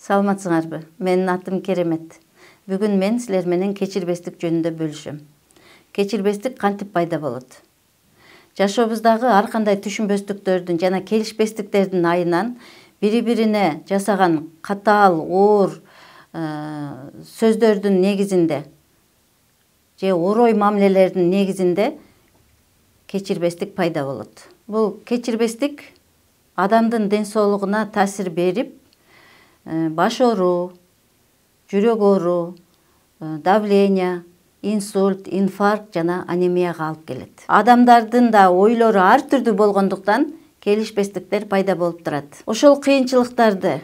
Саламатсыңарбы? Менин атым Керемет. Бүгүн мен силер менен кечирбестик жөнүндө бөлүшөм. Кечирбестик кантип пайда болот? Жашообуздагы ар кандай түшүнбөстүктөрдүн жана келишпестиктердин айынан бири-бирине жасаган катаал, оор сөздөрдүн негизинде же орой мамилелердин негизинде кечирбестик пайда болот. Бул кечирбестик адамдын ден соолугуна таасир берип, баш ооруу, жүрөк ооруу, давление, инсульт, инфаркт жана анемияга алып келет. Адамдардын да ойлору ар түрдүү болгондуктан келишпестиктер пайда болуп турат. Ошол кыйынчылыктарды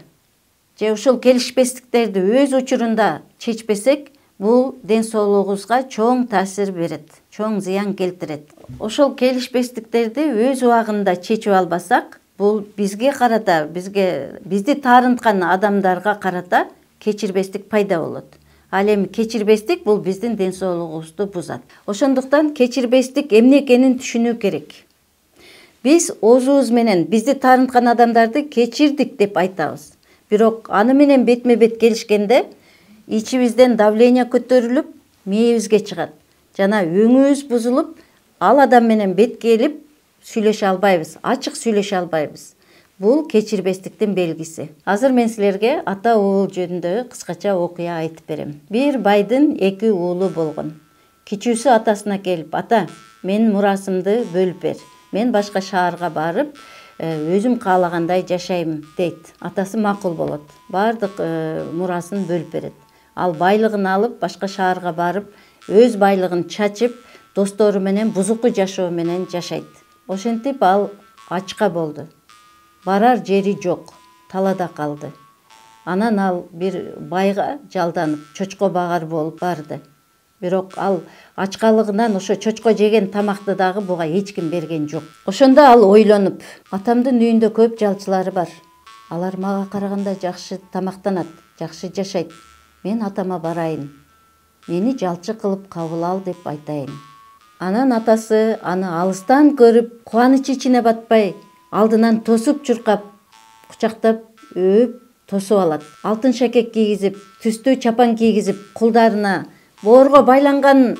же ушул келишпестиктерди өз учурунда чечпесек, бул ден соолугубузга чоң таасир берет, чоң зыян келтирет. Ошол келишпестиктерди өз убагында чечип албасак, бул бизге карата, бизди таарынткан адамдарга карата кечирбестик пайда болот. Ал эми кечирбестик бул биздин ден соолугубузду бузат. Ошондуктан кечирбестик эмне экенин түшүнүү керек. Биз оозубуз менен бизди таарынткан адамдарды кечирдик деп айтабыз. Бирок аны менен бетме-бет келишкенде ичибизден давление көтөрүлүп, мээбизге чыгат. Жана өңүбүз бузулуп, ал адам менен бет келип сүйлөшө албайбыз, ачык сүйлөшө албайбыз. Бул кечирбестиктин белгиси. Азыр мен силерге ата уул жөнүндө кыскача окуя айтып берем. Бир байдын 2 уулу болгон. Кичүүсү атасына келип: "Ата, менин мурасымды бөлүп бер. Мен башка шаарга барып, өзүм каалагандай жашайм" дейт. Атасы макул болот. Бардык мурасын бөлүп берет. Ал байлыгын алып, башка шаарга барып, өз байлыгын чачып, достору менен бузуку жашоо менен жашайт. Ошентип ал ачка болду. Барар жери жок, талада калды. Анан ал бир байга жалданып, чочко багар болуп барды. Бирок ал ачкалыгынан ошо чочко жеген тамакты дагы буга эч ким берген жок. Ошондо ал ойлонуп: "Атамдын үйүндө көп жалчылары бар. Алар мага караганда жакшы тамактанат, жакшы жашайт. Мен атама барайын. Мени жалчы кылып кабыл ал" деп айтайын. Анан атасы аны алыстан көрүп, кубанычы ичине батпай, алдынан тосуп чуркап, кучактап, өөп, тосуп алат. Алтын шакек кийгизип, түстүү чапан кийгизип, кулдарына: "Боорго байланган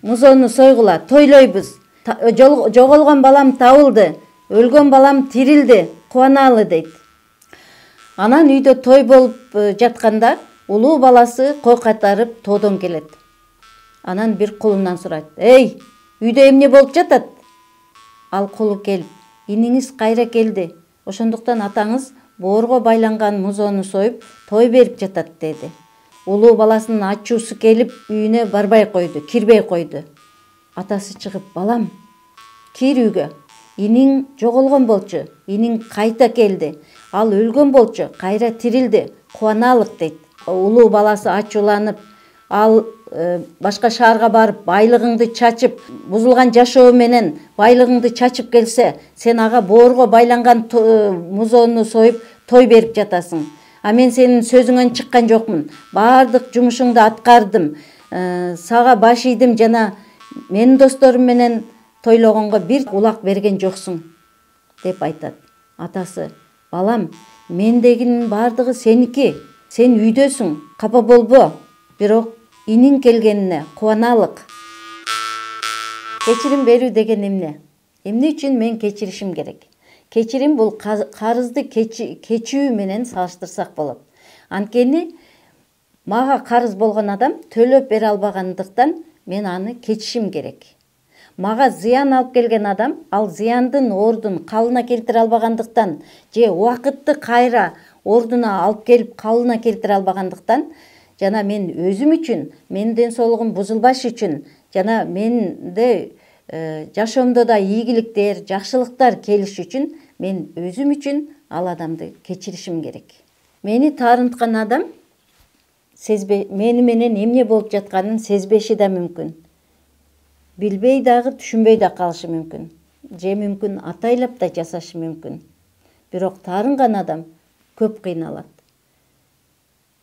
музоону сойгула, тойлойбуз. Жоголгон балам табылды, өлгөн балам тирилди, кубаналы" дейт. Анан үйдө той болуп жатканда улуу баласы кой кайтарып тоодон келет. Анан бир кулунан сурайт: "Эй, үйдө эмне болуп жатат?" Ал кулу келип: "Иниңиз кайра келди. Ошондуктан атаңыз боорго байланган музоону союп, той берип жатат" деди. Улуу баласынын ачуусу келип, үйүнө барбай койду, кирбей койду. Атасы чыгып: "Балам, кир үйгө. Иниң жоголгон болчу, иниң кайта келди. Ал өлгөн болчу, кайра тирилди. Кубаналык" дейт. Улуу баласы ачууланып, ал башка шаарга барып, байлыгыңды чачып, бузулган жашоо менен байлыгыңды чачып келсе, сен ага боорго байланган музоону союп, той берип жатасың. А мен сенин сөзүңөн чыккан жокмун. Бардык жумушуңду аткардым. Сага баш ийдим жана менин досторум менен тойлогонго бир улак берген жоксуң" деп айтат. Атасы: "Балам, мендегинин бардыгы сеники. Сен үйдөсүң, капа болбо. Бирок иниң келгенине кубаналык." Кечирим берүү деген эмне? Эмне үчүн мен кечиришим керек? Кечирим бул карызды кечүү менен салыштырсак болот. Анткени мага карыз болгон адам төлөп бере албагандыктан мен аны кечишим керек. Мага зыян алып келген адам ал зыяндын ордун калына келтире албагандыктан же убакытты кайра ордуна алып келип калына келтире албагандыктан жана мен өзүм үчүн, менин ден соолугум бузулбаш үчүн жана менде жашоомдо да ийгиликтер, жакшылыктар келиш үчүн мен өзүм үчүн ал адамды кечиришим керек. Мени таарынткан адам мени менен эмне болуп жатканын сезбеши да мүмкүн. Билбей дагы, түшүнбөй да калышы мүмкүн. Же мүмкүн атайлап да жасашы мүмкүн. Бирок таарынган адам көп кыйналат.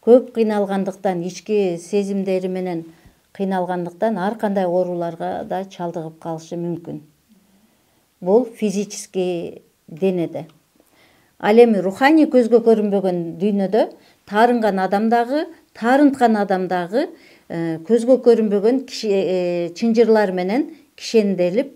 Көп кыйналгандыктан, ички сезимдери менен кыйналгандыктан ар кандай ооруларга да чалдыгып калышы мүмкүн. Бул физический денеде. Ал эми руханий көзгө көрүнбөгөн дүйнөдө таарынган адам дагы көзгө көрүнбөгөн чынжырлар менен кишенделип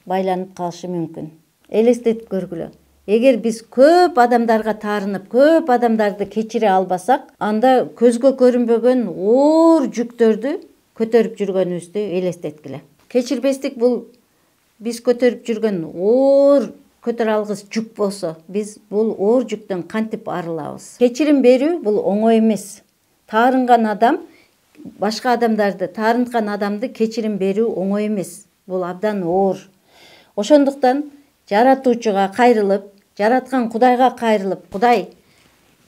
байланып калышы мүмкүн. Элестетип көргүлө. Эгер биз көп адамдарга таарынып, көп адамдарды кечире албасак, анда көзгө көрүнбөгөн оор жүктөрдү көтөрүп жүргөнүбүздү элестеткиле. Кечирбестик бул биз көтөрүп жүргөн оор көтөрө алгыс жүк болсо, биз бул оор жүктөн кантип арылабыз? Кечирим берүү бул оңой эмес. Таарынган адам башка адамдарды, таарынткан адамды кечирим берүү оңой эмес. Бул абдан оор. Ошондуктан жаратуучуга кайрылып, жараткан Кудайга кайрылып, Кудай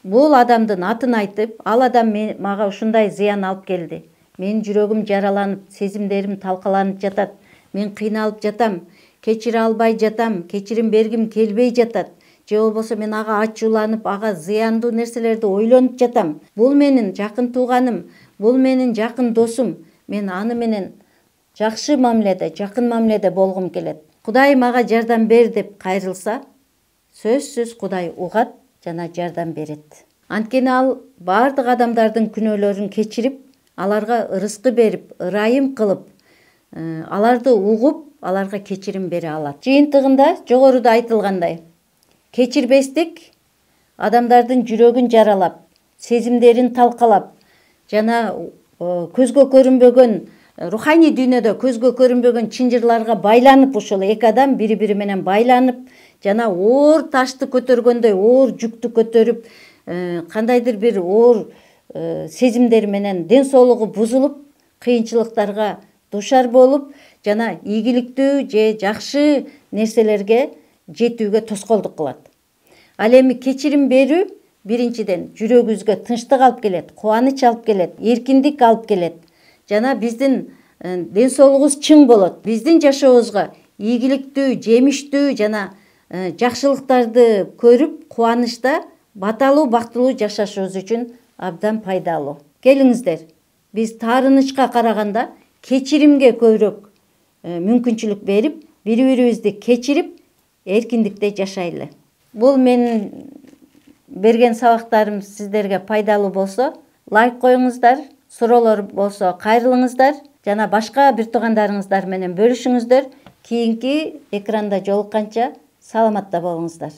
бул адамдын атын айтып, ал адам мага ушундай зыян алып келди. Менин жүрөгүм жараланып, сезимдерим талкаланып жатат. Мен кыйналып жатам, кечире албай жатам, кечирим бергим келбей жатат. Же болбосо мен ага ачууланып, ага зыяндуу нерселерди ойлонуп жатам. Бул менин жакын тууганым, бул менин жакын досум. Мен аны менен жакшы мамиледе, жакын мамиледе болгум келет. Кудай мага жардам бер деп кайрылса, сөзсүз Кудай угат жана жардам берет. Анткени ал бардык адамдардын күнөөлөрүн кечирип, аларга ырыскы берип, ырайым кылып, аларды угуп, аларга кечирим бере алат. Жыйынтыгында жогоруда айтылгандай, кечирбестик адамдардын жүрөгүн жаралап, сезимдерин талкалап, жана көзгө көрүнбөгөн руханий дүйнөдө көзгө көрүнбөгөн чынжырларга байланып, ошол эки адам бири-бири менен байланып, жана оор ташты көтөргөндөй оор жүктү көтөрүп, кандайдыр бир оор сезимдер менен ден соолугу бузулуп, кыйынчылыктарга душар болуп, жана ийгиликтүү же жакшы нерселерге жетүүгө тоскоолдук кылат. Ал эми кечирим берүү биринчиден жүрөгүбүзгө тынчтык алып келет, кубаныч алып келет, эркиндик алып келет. Жана биздин ден соолугубуз чың болот. Биздин жашообузга ийгиликтүү, жемиштүү жана жакшылыктарды көрүп, кубанычта баталуу, бактылуу жашашыбыз үчүн абдан пайдалуу. Келиңиздер, биз таарынычка караганда кечиримге көбүрөөк мүмкүнчүлүк берип, бири-бирибизди кечирип, эркиндикте жашайлы. Бул менин берген сабактарым сиздерге пайдалуу болсо, лайк коюңуздар, суроолор болсо кайрылыңыздар, жана башка бир туугандарыңыздар менен бөлүшүңүздөр. Кийинки экранда жолукканча саламатта болуңуздар.